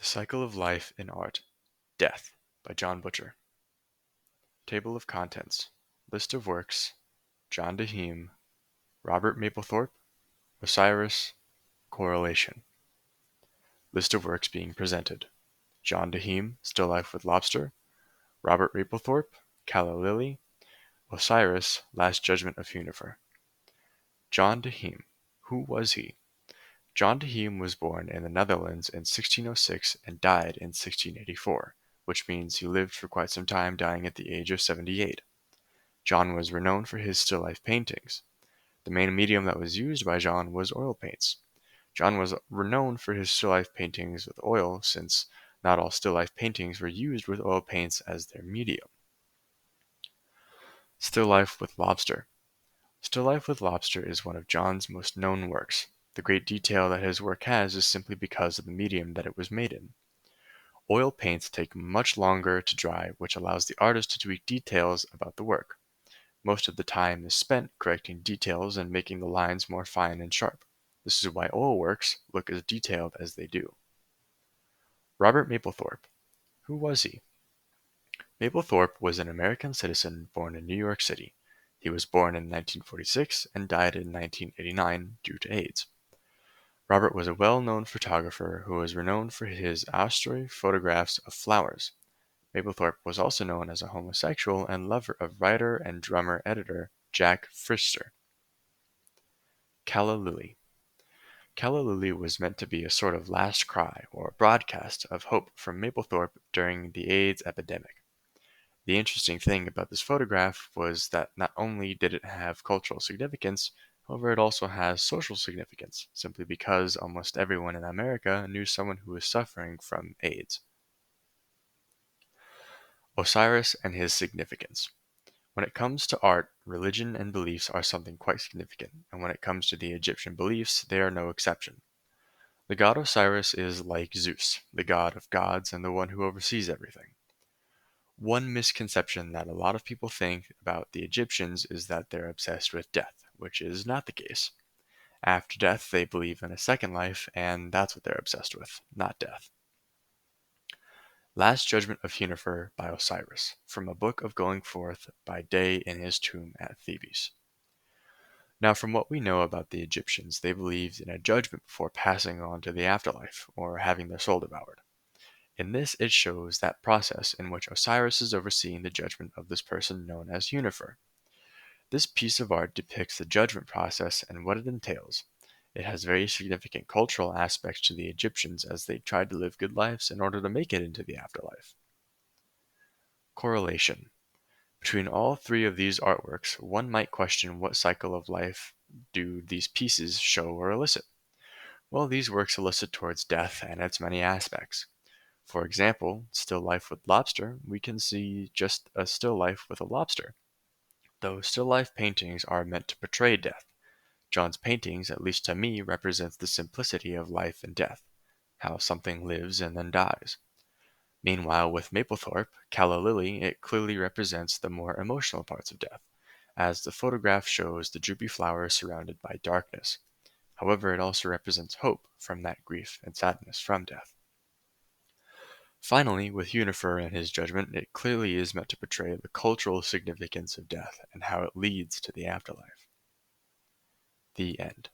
Cycle of Life in Art. Death by John Butcher. Table of Contents. List of Works. John Deheme. Robert Mapplethorpe. Osiris. Correlation. List of works being presented. John Deheme, Still Life with Lobster. Robert Mapplethorpe, Calla Lily. Osiris, Last Judgment of Hunifer. John Deheme. Who was he? John Deheme was born in the Netherlands in 1606 and died in 1684, which means he lived for quite some time, dying at the age of 78. John was renowned for his still life paintings. The main medium that was used by John was oil paints. John was renowned for his still life paintings with oil, since not all still life paintings were used with oil paints as their medium. Still Life with Lobster. Still Life with Lobster is one of John's most known works. The great detail that his work has is simply because of the medium that it was made in. Oil paints take much longer to dry, which allows the artist to tweak details about the work. Most of the time is spent correcting details and making the lines more fine and sharp. This is why oil works look as detailed as they do. Robert Mapplethorpe. Who was he? Mapplethorpe was an American citizen born in New York City. He was born in 1946 and died in 1989 due to AIDS. Robert was a well-known photographer who was renowned for his astro photographs of flowers. Mapplethorpe was also known as a homosexual and lover of writer and drummer-editor Jack Frister. Calla Lily. Calla Lily was meant to be a sort of last cry or broadcast of hope from Mapplethorpe during the AIDS epidemic. The interesting thing about this photograph was that not only did it have cultural significance, however, it also has social significance, simply because almost everyone in America knew someone who was suffering from AIDS. Osiris and his significance. When it comes to art, religion and beliefs are something quite significant, and when it comes to the Egyptian beliefs, they are no exception. The god Osiris is like Zeus, the god of gods and the one who oversees everything. One misconception that a lot of people think about the Egyptians is that they're obsessed with death, which is not the case. After death, they believe in a second life, and that's what they're obsessed with, not death. Last Judgment of Hunifer by Osiris, from a book of going forth by day in his tomb at Thebes. Now, from what we know about the Egyptians, they believed in a judgment before passing on to the afterlife, or having their soul devoured. In this, it shows that process in which Osiris is overseeing the judgment of this person known as Hunifer. This piece of art depicts the judgment process and what it entails. It has very significant cultural aspects to the Egyptians as they tried to live good lives in order to make it into the afterlife. Correlation. Between all three of these artworks, one might question what cycle of life do these pieces show or elicit. Well, these works elicit towards death and its many aspects. For example, Still Life with Lobster, we can see just a still life with a lobster. Though still life paintings are meant to portray death, John's paintings, at least to me, represents the simplicity of life and death, how something lives and then dies. Meanwhile, with Mapplethorpe, Calla Lily, it clearly represents the more emotional parts of death, as the photograph shows the droopy flowers surrounded by darkness. However, it also represents hope from that grief and sadness from death. Finally, with Hunifer and his judgment, it clearly is meant to portray the cultural significance of death and how it leads to the afterlife. The end.